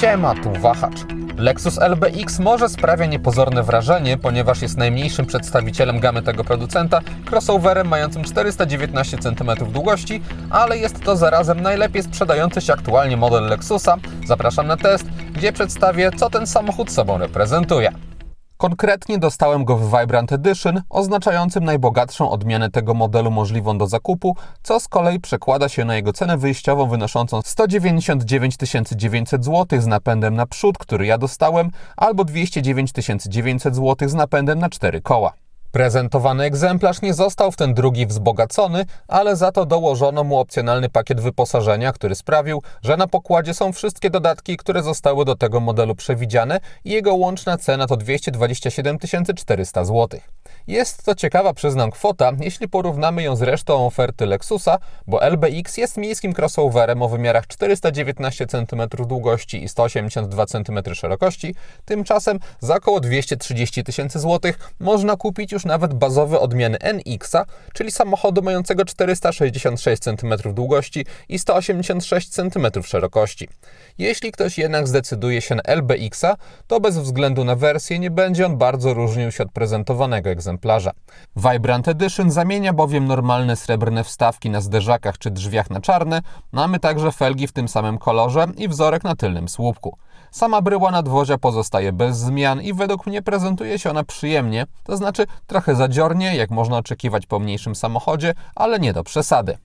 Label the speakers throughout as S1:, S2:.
S1: Siema, tu Wahacz. Lexus LBX może sprawia niepozorne wrażenie, ponieważ jest najmniejszym przedstawicielem gamy tego producenta, crossoverem mającym 419 cm długości, ale jest to zarazem najlepiej sprzedający się aktualnie model Lexusa. Zapraszam na test, gdzie przedstawię, co ten samochód sobą reprezentuje. Konkretnie dostałem go w Vibrant Edition, oznaczającym najbogatszą odmianę tego modelu możliwą do zakupu, co z kolei przekłada się na jego cenę wyjściową wynoszącą 199 900 zł z napędem na przód, który ja dostałem, albo 209 900 zł z napędem na 4 koła. Prezentowany egzemplarz nie został w ten drugi wzbogacony, ale za to dołożono mu opcjonalny pakiet wyposażenia, który sprawił, że na pokładzie są wszystkie dodatki, które zostały do tego modelu przewidziane i jego łączna cena to 227 400 zł. Jest to ciekawa, przyznam, kwota, jeśli porównamy ją z resztą oferty Lexusa, bo LBX jest miejskim crossoverem o wymiarach 419 cm długości i 182 cm szerokości, tymczasem za około 230 000 zł można kupić już nawet bazowe odmiany NX-a, czyli samochodu mającego 466 cm długości i 186 cm szerokości. Jeśli ktoś jednak zdecyduje się na LBX-a, to bez względu na wersję nie będzie on bardzo różnił się od prezentowanego egzemplarza. Vibrant Edition zamienia bowiem normalne srebrne wstawki na zderzakach czy drzwiach na czarne, mamy także felgi w tym samym kolorze i wzorek na tylnym słupku. Sama bryła nadwozia pozostaje bez zmian i według mnie prezentuje się ona przyjemnie, to znaczy trochę zadziornie, jak można oczekiwać po mniejszym samochodzie, ale nie do przesady.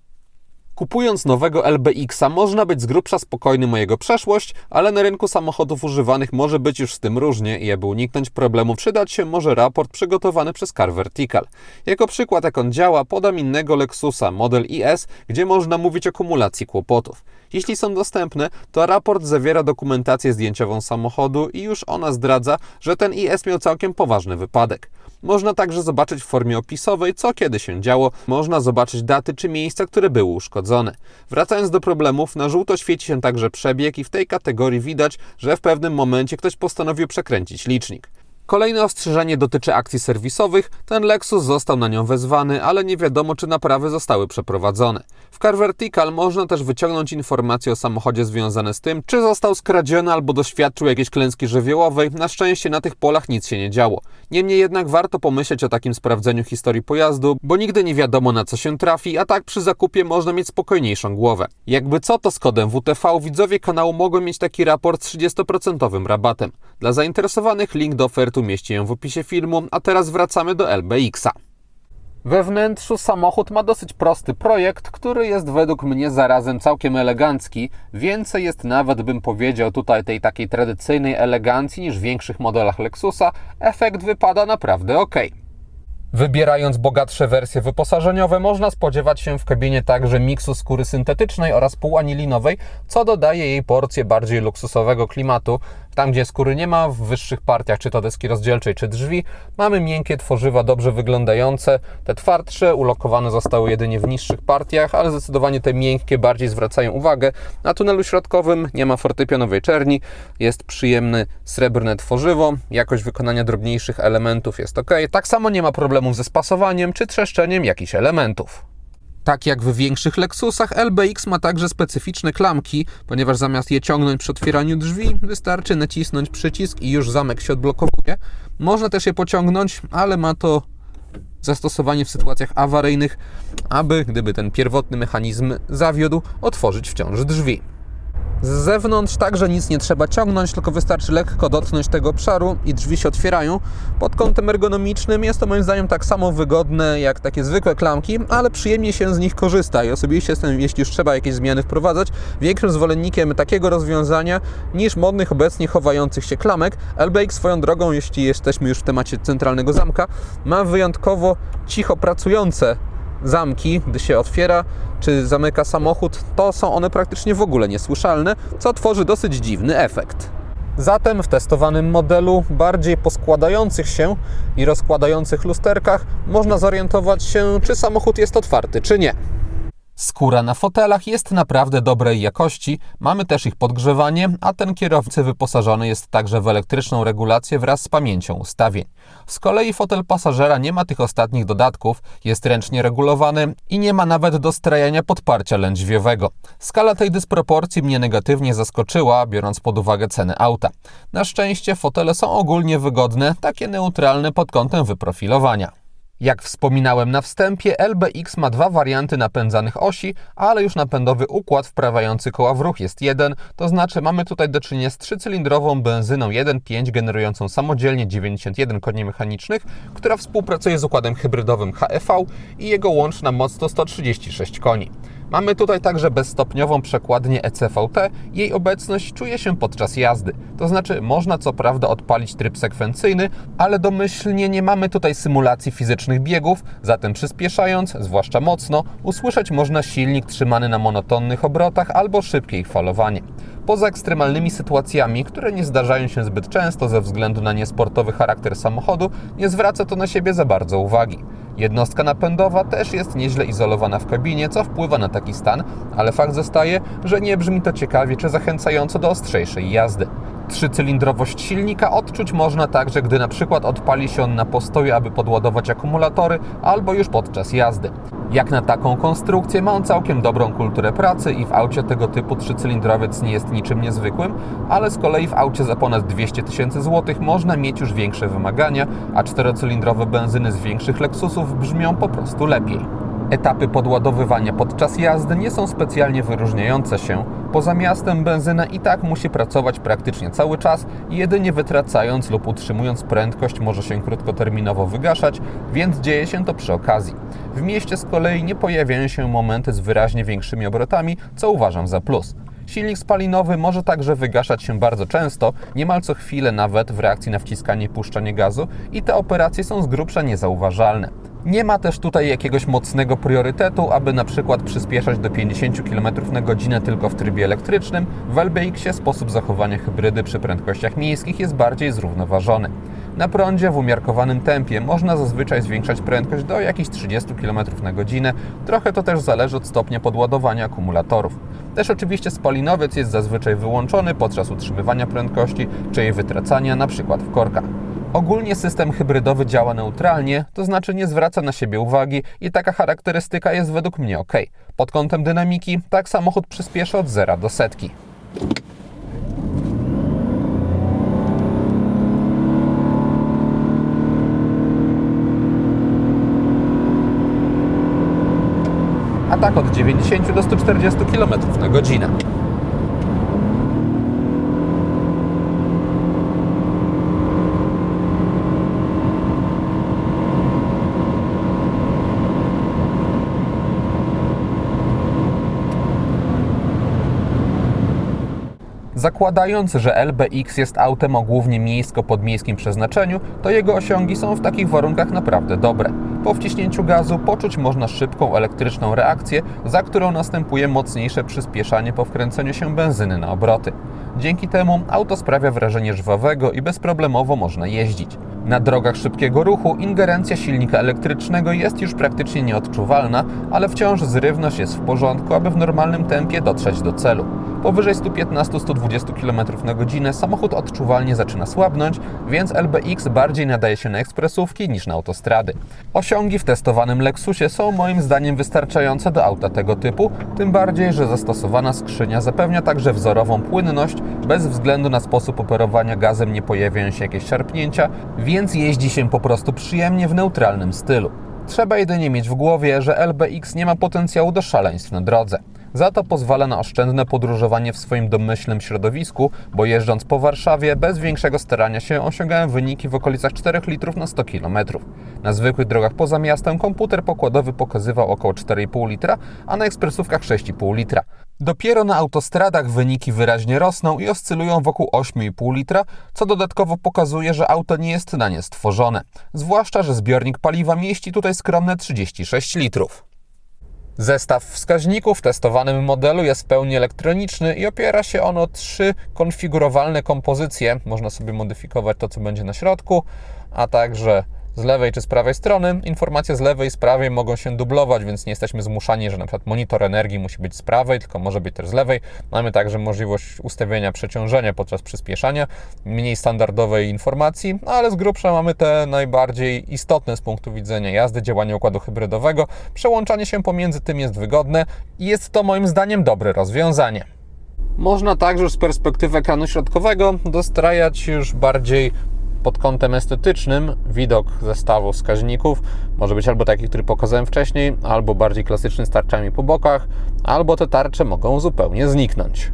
S1: Kupując nowego LBX-a można być z grubsza spokojnym o jego przeszłość, ale na rynku samochodów używanych może być już z tym różnie i aby uniknąć problemu przydać się może raport przygotowany przez Car Vertical. Jako przykład, jak on działa, podam innego Lexusa, model IS, gdzie można mówić o kumulacji kłopotów. Jeśli są dostępne, to raport zawiera dokumentację zdjęciową samochodu i już ona zdradza, że ten IS miał całkiem poważny wypadek. Można także zobaczyć w formie opisowej, co kiedy się działo, można zobaczyć daty czy miejsca, które były uszkodzone. Wracając do problemów, na żółto świeci się także przebieg i w tej kategorii widać, że w pewnym momencie ktoś postanowił przekręcić licznik. Kolejne ostrzeżenie dotyczy akcji serwisowych. Ten Lexus został na nią wezwany, ale nie wiadomo, czy naprawy zostały przeprowadzone. W Car Vertical można też wyciągnąć informacje o samochodzie związane z tym, czy został skradziony albo doświadczył jakiejś klęski żywiołowej. Na szczęście na tych polach nic się nie działo. Niemniej jednak warto pomyśleć o takim sprawdzeniu historii pojazdu, bo nigdy nie wiadomo, na co się trafi, a tak przy zakupie można mieć spokojniejszą głowę. Jakby co, to z kodem WTV widzowie kanału mogą mieć taki raport z 30% rabatem. Dla zainteresowanych link do oferty umieści ją w opisie filmu, a teraz wracamy do LBX-a. We wnętrzu samochód ma dosyć prosty projekt, który jest według mnie zarazem całkiem elegancki. Więcej jest nawet, bym powiedział, tutaj tej takiej tradycyjnej elegancji niż w większych modelach Lexusa. Efekt wypada naprawdę ok. Wybierając bogatsze wersje wyposażeniowe, można spodziewać się w kabinie także miksu skóry syntetycznej oraz półanilinowej, co dodaje jej porcję bardziej luksusowego klimatu. Tam, gdzie skóry nie ma, w wyższych partiach, czy to deski rozdzielczej, czy drzwi, mamy miękkie tworzywa dobrze wyglądające. Te twardsze ulokowane zostały jedynie w niższych partiach, ale zdecydowanie te miękkie bardziej zwracają uwagę. Na tunelu środkowym nie ma fortepianowej czerni, jest przyjemne srebrne tworzywo, jakość wykonania drobniejszych elementów jest ok. Tak samo nie ma problemów ze spasowaniem czy trzeszczeniem jakichś elementów. Tak jak w większych Lexusach, LBX ma także specyficzne klamki, ponieważ zamiast je ciągnąć przy otwieraniu drzwi, wystarczy nacisnąć przycisk i już zamek się odblokowuje. Można też je pociągnąć, ale ma to zastosowanie w sytuacjach awaryjnych, aby, gdyby ten pierwotny mechanizm zawiódł, otworzyć wciąż drzwi. Z zewnątrz także nic nie trzeba ciągnąć, tylko wystarczy lekko dotknąć tego obszaru i drzwi się otwierają. Pod kątem ergonomicznym jest to moim zdaniem tak samo wygodne jak takie zwykłe klamki, ale przyjemnie się z nich korzysta i osobiście jestem, jeśli już trzeba jakieś zmiany wprowadzać, większym zwolennikiem takiego rozwiązania niż modnych obecnie chowających się klamek. LBX swoją drogą, jeśli jesteśmy już w temacie centralnego zamka, ma wyjątkowo cicho pracujące zamki, gdy się otwiera czy zamyka samochód, to są one praktycznie w ogóle niesłyszalne, co tworzy dosyć dziwny efekt. Zatem w testowanym modelu bardziej poskładających się i rozkładających lusterkach można zorientować się, czy samochód jest otwarty, czy nie. Skóra na fotelach jest naprawdę dobrej jakości, mamy też ich podgrzewanie, a ten kierowcy wyposażony jest także w elektryczną regulację wraz z pamięcią ustawień. Z kolei fotel pasażera nie ma tych ostatnich dodatków, jest ręcznie regulowany i nie ma nawet dostrajania podparcia lędźwiowego. Skala tej dysproporcji mnie negatywnie zaskoczyła, biorąc pod uwagę cenę auta. Na szczęście fotele są ogólnie wygodne, takie neutralne pod kątem wyprofilowania. Jak wspominałem na wstępie, LBX ma dwa warianty napędzanych osi, ale już napędowy układ wprawiający koła w ruch jest jeden, to znaczy mamy tutaj do czynienia z trzycylindrową benzyną 1.5 generującą samodzielnie 91 koni mechanicznych, która współpracuje z układem hybrydowym HEV i jego łączna moc to 136 koni. Mamy tutaj także bezstopniową przekładnię ECVT. Jej obecność czuje się podczas jazdy. To znaczy można co prawda odpalić tryb sekwencyjny, ale domyślnie nie mamy tutaj symulacji fizycznych biegów, zatem przyspieszając, zwłaszcza mocno, usłyszeć można silnik trzymany na monotonnych obrotach albo szybkie ich falowanie. Poza ekstremalnymi sytuacjami, które nie zdarzają się zbyt często ze względu na niesportowy charakter samochodu, nie zwraca to na siebie za bardzo uwagi. Jednostka napędowa też jest nieźle izolowana w kabinie, co wpływa na taki stan, ale fakt zostaje, że nie brzmi to ciekawie czy zachęcająco do ostrzejszej jazdy. Trzycylindrowość silnika odczuć można także, gdy na przykład odpali się on na postoju, aby podładować akumulatory, albo już podczas jazdy. Jak na taką konstrukcję ma on całkiem dobrą kulturę pracy i w aucie tego typu trzycylindrowiec nie jest niczym niezwykłym, ale z kolei w aucie za ponad 200 000 złotych można mieć już większe wymagania, a czterocylindrowe benzyny z większych Lexusów brzmią po prostu lepiej. Etapy podładowywania podczas jazdy nie są specjalnie wyróżniające się. Poza miastem benzyna i tak musi pracować praktycznie cały czas i jedynie wytracając lub utrzymując prędkość może się krótkoterminowo wygaszać, więc dzieje się to przy okazji. W mieście z kolei nie pojawiają się momenty z wyraźnie większymi obrotami, co uważam za plus. Silnik spalinowy może także wygaszać się bardzo często, niemal co chwilę nawet w reakcji na wciskanie i puszczanie gazu i te operacje są z grubsza niezauważalne. Nie ma też tutaj jakiegoś mocnego priorytetu, aby na przykład przyspieszać do 50 km/h tylko w trybie elektrycznym. W LBX-ie sposób zachowania hybrydy przy prędkościach miejskich jest bardziej zrównoważony. Na prądzie w umiarkowanym tempie można zazwyczaj zwiększać prędkość do jakichś 30 km/h. Trochę to też zależy od stopnia podładowania akumulatorów. Też oczywiście spalinowiec jest zazwyczaj wyłączony podczas utrzymywania prędkości czy jej wytracania, np. w korkach. Ogólnie system hybrydowy działa neutralnie, to znaczy nie zwraca na siebie uwagi i taka charakterystyka jest według mnie ok. Pod kątem dynamiki tak samochód przyspiesza od 0 do setki. A tak od 90 do 140 km/h. Zakładając, że LBX jest autem o głównie miejsko-podmiejskim przeznaczeniu, to jego osiągi są w takich warunkach naprawdę dobre. Po wciśnięciu gazu poczuć można szybką elektryczną reakcję, za którą następuje mocniejsze przyspieszanie po wkręceniu się benzyny na obroty. Dzięki temu auto sprawia wrażenie żwawego i bezproblemowo można jeździć. Na drogach szybkiego ruchu ingerencja silnika elektrycznego jest już praktycznie nieodczuwalna, ale wciąż zrywność jest w porządku, aby w normalnym tempie dotrzeć do celu. Powyżej 115-120 km/h samochód odczuwalnie zaczyna słabnąć, więc LBX bardziej nadaje się na ekspresówki niż na autostrady. Osiągi w testowanym Lexusie są moim zdaniem wystarczające do auta tego typu, tym bardziej, że zastosowana skrzynia zapewnia także wzorową płynność, bez względu na sposób operowania gazem nie pojawiają się jakieś szarpnięcia, więc jeździ się po prostu przyjemnie w neutralnym stylu. Trzeba jedynie mieć w głowie, że LBX nie ma potencjału do szaleństw na drodze. Za to pozwala na oszczędne podróżowanie w swoim domyślnym środowisku, bo jeżdżąc po Warszawie bez większego starania się osiągałem wyniki w okolicach 4 litrów na 100 km. Na zwykłych drogach poza miastem komputer pokładowy pokazywał około 4,5 litra, a na ekspresówkach 6,5 litra. Dopiero na autostradach wyniki wyraźnie rosną i oscylują wokół 8,5 litra, co dodatkowo pokazuje, że auto nie jest na nie stworzone. Zwłaszcza, że zbiornik paliwa mieści tutaj skromne 36 litrów. Zestaw wskaźników w testowanym modelu jest w pełni elektroniczny i opiera się on o 3 konfigurowalne kompozycje. Można sobie modyfikować to, co będzie na środku, a także z lewej czy z prawej strony, informacje z lewej i z prawej mogą się dublować, więc nie jesteśmy zmuszani, że na przykład monitor energii musi być z prawej, tylko może być też z lewej. Mamy także możliwość ustawienia przeciążenia podczas przyspieszania, mniej standardowej informacji, ale z grubsza mamy te najbardziej istotne z punktu widzenia jazdy, działania układu hybrydowego. Przełączanie się pomiędzy tym jest wygodne i jest to moim zdaniem dobre rozwiązanie. Można także z perspektywy ekranu środkowego dostrajać już bardziej pod kątem estetycznym widok zestawu wskaźników. Może być albo taki, który pokazałem wcześniej, albo bardziej klasyczny z tarczami po bokach, albo te tarcze mogą zupełnie zniknąć.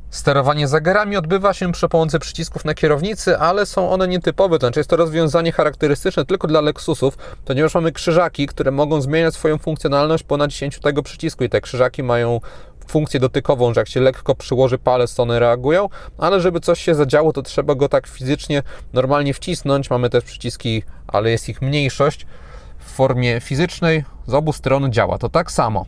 S1: Sterowanie zegarami odbywa się przy pomocy przycisków na kierownicy, ale są one nietypowe, to znaczy jest to rozwiązanie charakterystyczne tylko dla Lexusów, ponieważ mamy krzyżaki, które mogą zmieniać swoją funkcjonalność po naciśnięciu tego przycisku i te krzyżaki mają funkcję dotykową, że jak się lekko przyłoży palec, to one reagują, ale żeby coś się zadziało, to trzeba go tak fizycznie normalnie wcisnąć. Mamy też przyciski, ale jest ich mniejszość. W formie fizycznej z obu stron działa to tak samo.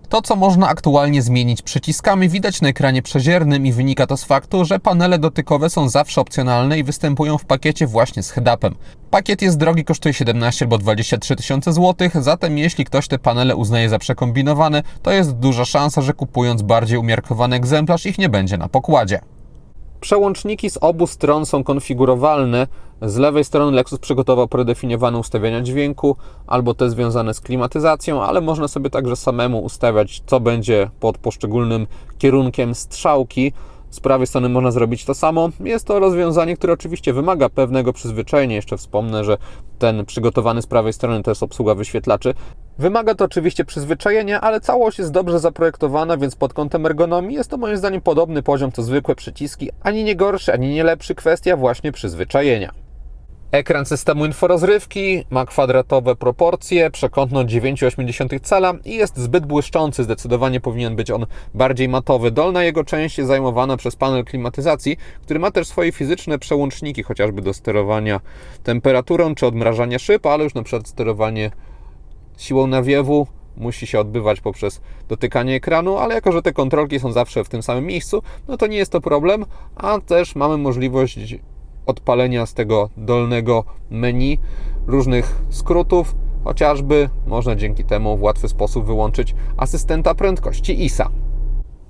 S1: To, co można aktualnie zmienić przyciskami, widać na ekranie przeziernym i wynika to z faktu, że panele dotykowe są zawsze opcjonalne i występują w pakiecie właśnie z head-upem. Pakiet jest drogi, kosztuje 17 albo 23 tysiące złotych, zatem jeśli ktoś te panele uznaje za przekombinowane, to jest duża szansa, że kupując bardziej umiarkowany egzemplarz ich nie będzie na pokładzie. Przełączniki z obu stron są konfigurowalne. Z lewej strony Lexus przygotował predefiniowane ustawienia dźwięku albo te związane z klimatyzacją, ale można sobie także samemu ustawiać, co będzie pod poszczególnym kierunkiem strzałki. Z prawej strony można zrobić to samo. Jest to rozwiązanie, które oczywiście wymaga pewnego przyzwyczajenia. Jeszcze wspomnę, że ten przygotowany z prawej strony to jest obsługa wyświetlaczy. Wymaga to oczywiście przyzwyczajenia, ale całość jest dobrze zaprojektowana, więc pod kątem ergonomii jest to moim zdaniem podobny poziom co zwykłe przyciski. Ani nie gorszy, ani nie lepszy, kwestia właśnie przyzwyczajenia. Ekran systemu inforozrywki ma kwadratowe proporcje, przekątność 9,8 cala i jest zbyt błyszczący. Zdecydowanie powinien być on bardziej matowy. Dolna jego część jest zajmowana przez panel klimatyzacji, który ma też swoje fizyczne przełączniki, chociażby do sterowania temperaturą czy odmrażania szyb, ale już na przykład sterowanie siłą nawiewu musi się odbywać poprzez dotykanie ekranu, ale jako że te kontrolki są zawsze w tym samym miejscu, no to nie jest to problem, a też mamy możliwość odpalenia z tego dolnego menu różnych skrótów, chociażby można dzięki temu w łatwy sposób wyłączyć asystenta prędkości ISA.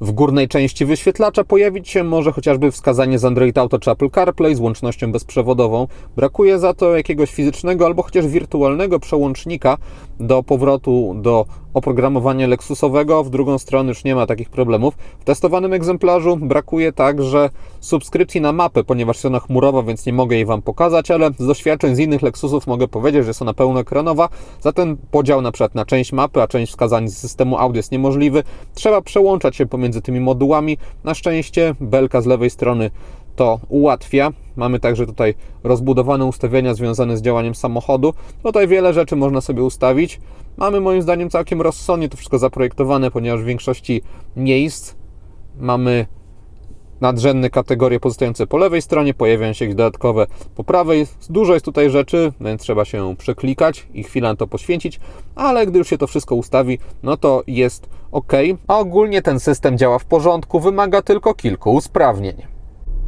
S1: W górnej części wyświetlacza pojawić się może chociażby wskazanie z Android Auto czy Apple CarPlay z łącznością bezprzewodową. Brakuje za to jakiegoś fizycznego albo chociaż wirtualnego przełącznika do powrotu do oprogramowania Lexusowego. W drugą stronę już nie ma takich problemów. W testowanym egzemplarzu brakuje także subskrypcji na mapę, ponieważ jest ona chmurowa, więc nie mogę jej Wam pokazać, ale z doświadczeń z innych Lexusów mogę powiedzieć, że jest ona pełnoekranowa. Zatem podział na przykład na część mapy, a część wskazań z systemu audio jest niemożliwy. Trzeba przełączać się pomiędzy tymi modułami. Na szczęście belka z lewej strony to ułatwia. Mamy także tutaj rozbudowane ustawienia związane z działaniem samochodu. Tutaj wiele rzeczy można sobie ustawić. Mamy moim zdaniem całkiem rozsądnie to wszystko zaprojektowane, ponieważ w większości miejsc mamy nadrzędne kategorie pozostające po lewej stronie, pojawiają się jakieś dodatkowe po prawej. Dużo jest tutaj rzeczy, więc trzeba się przeklikać i chwilę na to poświęcić, ale gdy już się to wszystko ustawi, no to jest ok. A ogólnie ten system działa w porządku, wymaga tylko kilku usprawnień.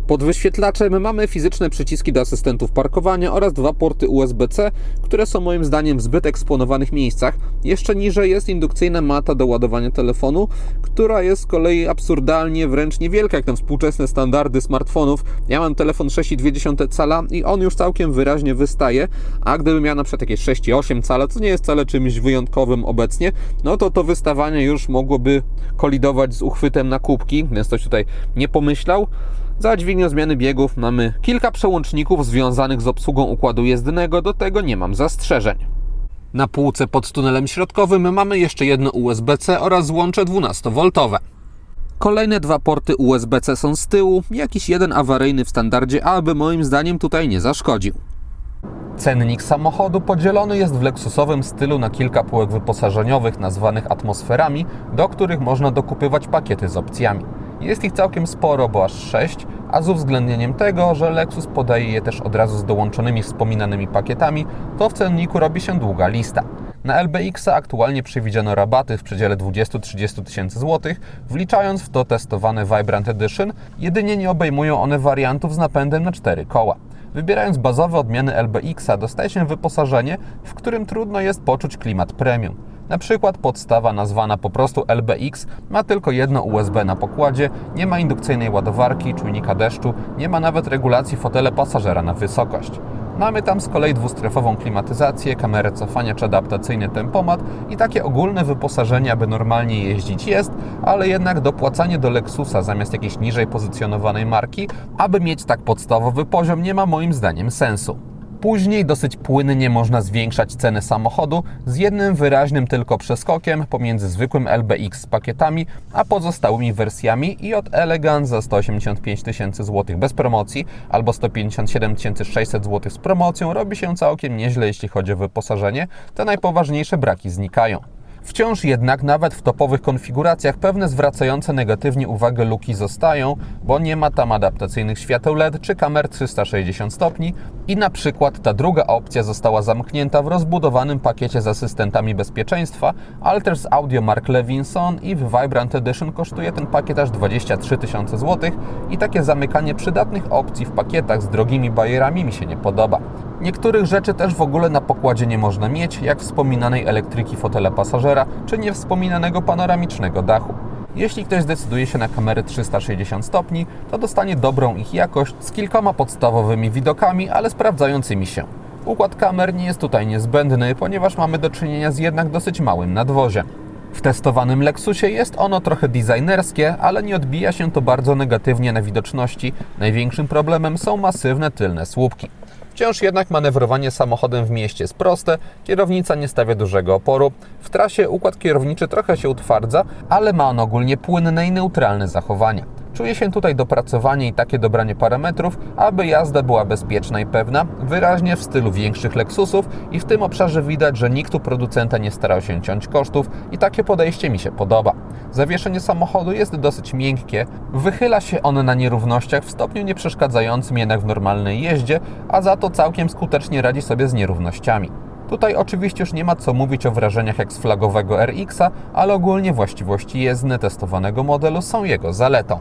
S1: Pod wyświetlaczem mamy fizyczne przyciski do asystentów parkowania oraz dwa porty USB-C, które są moim zdaniem w zbyt eksponowanych miejscach. Jeszcze niżej jest indukcyjna mata do ładowania telefonu, która jest z kolei absurdalnie wręcz niewielka, jak na współczesne standardy smartfonów. Ja mam telefon 6,2 cala i on już całkiem wyraźnie wystaje, a gdybym miał na przykład jakieś 6,8 cala, co nie jest wcale czymś wyjątkowym obecnie, no to wystawanie już mogłoby kolidować z uchwytem na kubki, więc ktoś tutaj nie pomyślał. Za dźwignią zmiany biegów mamy kilka przełączników związanych z obsługą układu jezdnego, do tego nie mam zastrzeżeń. Na półce pod tunelem środkowym mamy jeszcze jedno USB-C oraz złącze 12V. Kolejne dwa porty USB-C są z tyłu, jakiś jeden awaryjny w standardzie A by moim zdaniem tutaj nie zaszkodził. Cennik samochodu podzielony jest w lexusowym stylu na kilka półek wyposażeniowych nazwanych atmosferami, do których można dokupywać pakiety z opcjami. Jest ich całkiem sporo, bo aż 6, a z uwzględnieniem tego, że Lexus podaje je też od razu z dołączonymi wspominanymi pakietami, to w cenniku robi się długa lista. Na LBX-a aktualnie przewidziano rabaty w przedziale 20-30 tysięcy złotych, wliczając w to testowane Vibrant Edition, jedynie nie obejmują one wariantów z napędem na 4 koła. Wybierając bazowe odmiany LBX-a dostaje się wyposażenie, w którym trudno jest poczuć klimat premium. Na przykład podstawa nazwana po prostu LBX ma tylko jedno USB na pokładzie, nie ma indukcyjnej ładowarki, czujnika deszczu, nie ma nawet regulacji fotela pasażera na wysokość. Mamy tam z kolei dwustrefową klimatyzację, kamerę cofania czy adaptacyjny tempomat i takie ogólne wyposażenie, aby normalnie jeździć jest, ale jednak dopłacanie do Lexusa zamiast jakiejś niżej pozycjonowanej marki, aby mieć tak podstawowy poziom, nie ma moim zdaniem sensu. Później dosyć płynnie można zwiększać cenę samochodu z jednym wyraźnym tylko przeskokiem pomiędzy zwykłym LBX z pakietami, a pozostałymi wersjami i od Elegance za 185 tysięcy złotych bez promocji albo 157 600 zł z promocją robi się całkiem nieźle, jeśli chodzi o wyposażenie. Te najpoważniejsze braki znikają. Wciąż jednak nawet w topowych konfiguracjach pewne zwracające negatywnie uwagę luki zostają, bo nie ma tam adaptacyjnych świateł LED czy kamer 360 stopni i na przykład ta druga opcja została zamknięta w rozbudowanym pakiecie z asystentami bezpieczeństwa, ale też z audio Mark Levinson i w Vibrant Edition kosztuje ten pakiet aż 23 tysiące złotych i takie zamykanie przydatnych opcji w pakietach z drogimi bajerami mi się nie podoba. Niektórych rzeczy też w ogóle na pokładzie nie można mieć, jak wspominanej elektryki fotela pasażera, czy niewspominanego panoramicznego dachu. Jeśli ktoś zdecyduje się na kamery 360 stopni, to dostanie dobrą ich jakość z kilkoma podstawowymi widokami, ale sprawdzającymi się. Układ kamer nie jest tutaj niezbędny, ponieważ mamy do czynienia z jednak dosyć małym nadwoziem. W testowanym Lexusie jest ono trochę designerskie, ale nie odbija się to bardzo negatywnie na widoczności. Największym problemem są masywne tylne słupki. Wciąż jednak manewrowanie samochodem w mieście jest proste, kierownica nie stawia dużego oporu. W trasie układ kierowniczy trochę się utwardza, ale ma on ogólnie płynne i neutralne zachowania. Czuje się tutaj dopracowanie i takie dobranie parametrów, aby jazda była bezpieczna i pewna, wyraźnie w stylu większych Lexusów i w tym obszarze widać, że nikt u producenta nie starał się ciąć kosztów i takie podejście mi się podoba. Zawieszenie samochodu jest dosyć miękkie, wychyla się ono na nierównościach w stopniu nie przeszkadzającym jednak w normalnej jeździe, a za to całkiem skutecznie radzi sobie z nierównościami. Tutaj oczywiście już nie ma co mówić o wrażeniach jak z flagowego RX-a, ale ogólnie właściwości jezdne testowanego modelu są jego zaletą.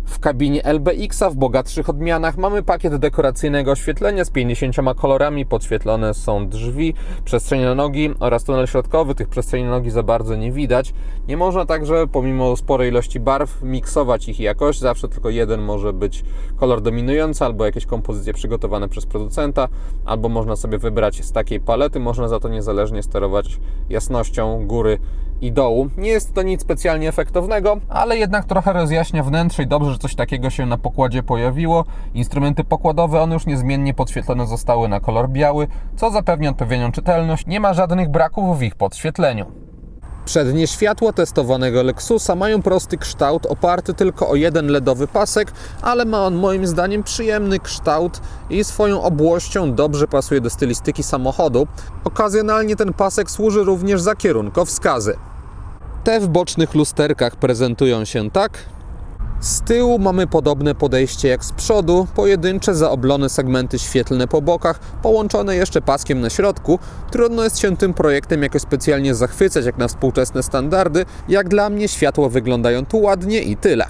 S1: W kabinie LBX-a w bogatszych odmianach mamy pakiet dekoracyjnego oświetlenia z 50 kolorami, podświetlone są drzwi, przestrzeń na nogi oraz tunel środkowy. Tych przestrzeni na nogi za bardzo nie widać. Nie można także, pomimo sporej ilości barw, miksować ich jakoś. Zawsze tylko jeden może być kolor dominujący, albo jakieś kompozycje przygotowane przez producenta, albo można sobie wybrać z takiej palety. Można za to niezależnie sterować jasnością góry i dołu. Nie jest to nic specjalnie efektownego, ale jednak trochę rozjaśnia wnętrze i dobrze, że coś takiego się na pokładzie pojawiło. Instrumenty pokładowe, one już niezmiennie podświetlone zostały na kolor biały, co zapewnia odpowiednią czytelność. Nie ma żadnych braków w ich podświetleniu. Przednie światła testowanego Lexusa mają prosty kształt, oparty tylko o jeden LEDowy pasek, ale ma on moim zdaniem przyjemny kształt i swoją obłością dobrze pasuje do stylistyki samochodu. Okazjonalnie ten pasek służy również za kierunkowskazy. Te w bocznych lusterkach prezentują się tak. Z tyłu mamy podobne podejście jak z przodu, pojedyncze zaoblone segmenty świetlne po bokach, połączone jeszcze paskiem na środku. Trudno jest się tym projektem jakoś specjalnie zachwycać jak na współczesne standardy. Jak dla mnie światła wyglądają tu ładnie i tyle.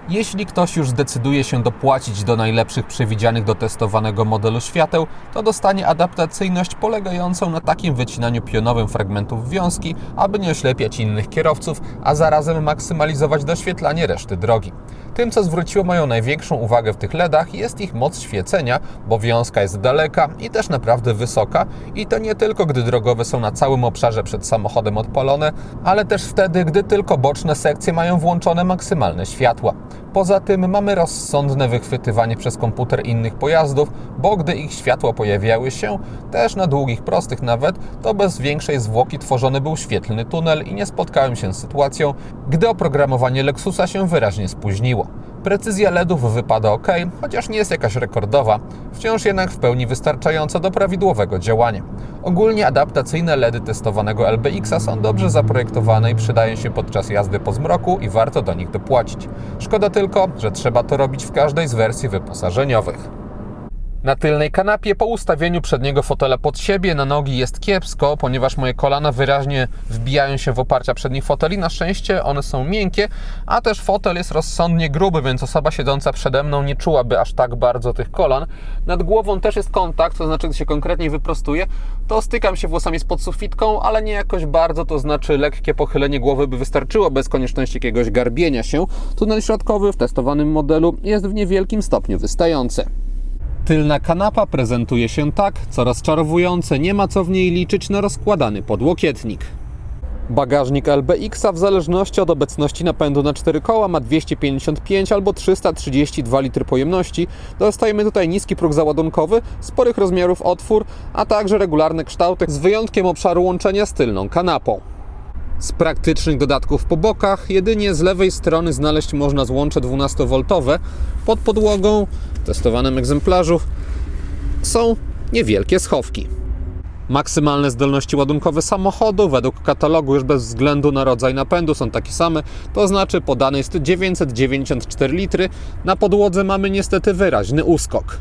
S1: Jeśli ktoś już zdecyduje się dopłacić do najlepszych przewidzianych do testowanego modelu świateł, to dostanie adaptacyjność polegającą na takim wycinaniu pionowym fragmentów wiązki, aby nie oślepiać innych kierowców, a zarazem maksymalizować doświetlanie reszty drogi. Tym, co zwróciło moją największą uwagę w tych LEDach, jest ich moc świecenia, bo wiązka jest daleka i też naprawdę wysoka i to nie tylko gdy drogowe są na całym obszarze przed samochodem odpalone, ale też wtedy, gdy tylko boczne sekcje mają włączone maksymalne światła. Poza tym mamy rozsądne wychwytywanie przez komputer innych pojazdów, bo gdy ich światła pojawiały się, też na długich, prostych nawet, to bez większej zwłoki tworzony był świetlny tunel i nie spotkałem się z sytuacją, gdy oprogramowanie Lexusa się wyraźnie spóźniło. Precyzja LEDów wypada ok, chociaż nie jest jakaś rekordowa, wciąż jednak w pełni wystarczająca do prawidłowego działania. Ogólnie adaptacyjne LEDy testowanego LBX-a są dobrze zaprojektowane i przydają się podczas jazdy po zmroku i warto do nich dopłacić. Szkoda tylko, że trzeba to robić w każdej z wersji wyposażeniowych. Na tylnej kanapie po ustawieniu przedniego fotela pod siebie na nogi jest kiepsko, ponieważ moje kolana wyraźnie wbijają się w oparcia przednich foteli. Na szczęście one są miękkie, a też fotel jest rozsądnie gruby, więc osoba siedząca przede mną nie czułaby aż tak bardzo tych kolan. Nad głową też jest kontakt, to znaczy, gdy się konkretnie wyprostuję, to stykam się włosami z podsufitką, ale nie jakoś bardzo, to znaczy lekkie pochylenie głowy by wystarczyło bez konieczności jakiegoś garbienia się. Tunel środkowy w testowanym modelu jest w niewielkim stopniu wystający. Tylna kanapa prezentuje się tak, co rozczarowujące, nie ma co w niej liczyć na rozkładany podłokietnik. Bagażnik LBX-a w zależności od obecności napędu na 4 koła ma 255 albo 332 litry pojemności. Dostajemy tutaj niski próg załadunkowy, sporych rozmiarów otwór, a także regularne kształty z wyjątkiem obszaru łączenia z tylną kanapą. Z praktycznych dodatków po bokach jedynie z lewej strony znaleźć można złącze 12V. Pod podłogą, w testowanym egzemplarzu, są niewielkie schowki. Maksymalne zdolności ładunkowe samochodu według katalogu już bez względu na rodzaj napędu są takie same, to znaczy podane jest 994 litry. Na podłodze mamy niestety wyraźny uskok.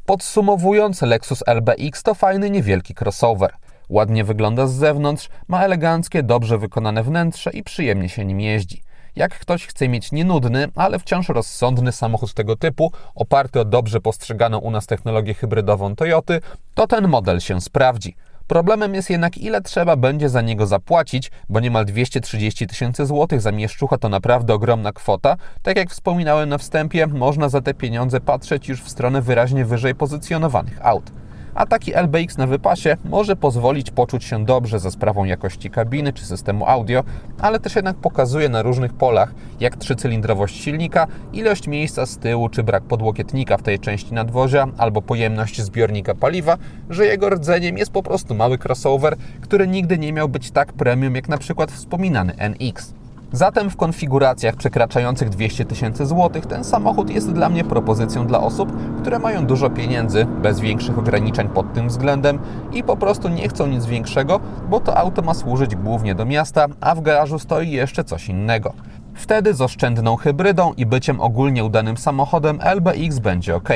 S1: Podsumowując, Lexus LBX to fajny niewielki crossover. Ładnie wygląda z zewnątrz, ma eleganckie, dobrze wykonane wnętrze i przyjemnie się nim jeździ. Jak ktoś chce mieć nienudny, ale wciąż rozsądny samochód tego typu, oparty o dobrze postrzeganą u nas technologię hybrydową Toyoty, to ten model się sprawdzi. Problemem jest jednak, ile trzeba będzie za niego zapłacić, bo niemal 230 000 złotych za mieszczucha to naprawdę ogromna kwota. Tak jak wspominałem na wstępie, można za te pieniądze patrzeć już w stronę wyraźnie wyżej pozycjonowanych aut. A taki LBX na wypasie może pozwolić poczuć się dobrze za sprawą jakości kabiny czy systemu audio, ale też jednak pokazuje na różnych polach, jak trzycylindrowość silnika, ilość miejsca z tyłu czy brak podłokietnika w tej części nadwozia albo pojemność zbiornika paliwa, że jego rdzeniem jest po prostu mały crossover, który nigdy nie miał być tak premium jak na przykład wspominany NX. Zatem w konfiguracjach przekraczających 200 000 złotych ten samochód jest dla mnie propozycją dla osób, które mają dużo pieniędzy, bez większych ograniczeń pod tym względem i po prostu nie chcą nic większego, bo to auto ma służyć głównie do miasta, a w garażu stoi jeszcze coś innego. Wtedy z oszczędną hybrydą i byciem ogólnie udanym samochodem LBX będzie ok.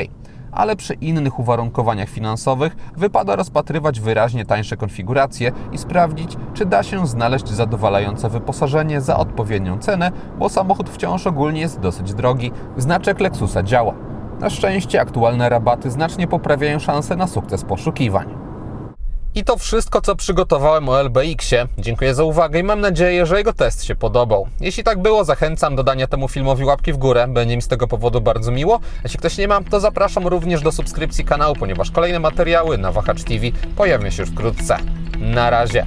S1: Ale przy innych uwarunkowaniach finansowych wypada rozpatrywać wyraźnie tańsze konfiguracje i sprawdzić, czy da się znaleźć zadowalające wyposażenie za odpowiednią cenę, bo samochód wciąż ogólnie jest dosyć drogi. Znaczek Lexusa działa. Na szczęście aktualne rabaty znacznie poprawiają szanse na sukces poszukiwań. I to wszystko, co przygotowałem o LBX-ie. Dziękuję za uwagę i mam nadzieję, że jego test się podobał. Jeśli tak było, zachęcam do dania temu filmowi łapki w górę, będzie mi z tego powodu bardzo miło. Jeśli ktoś nie ma, to zapraszam również do subskrypcji kanału, ponieważ kolejne materiały na Wahacz TV pojawią się już wkrótce. Na razie!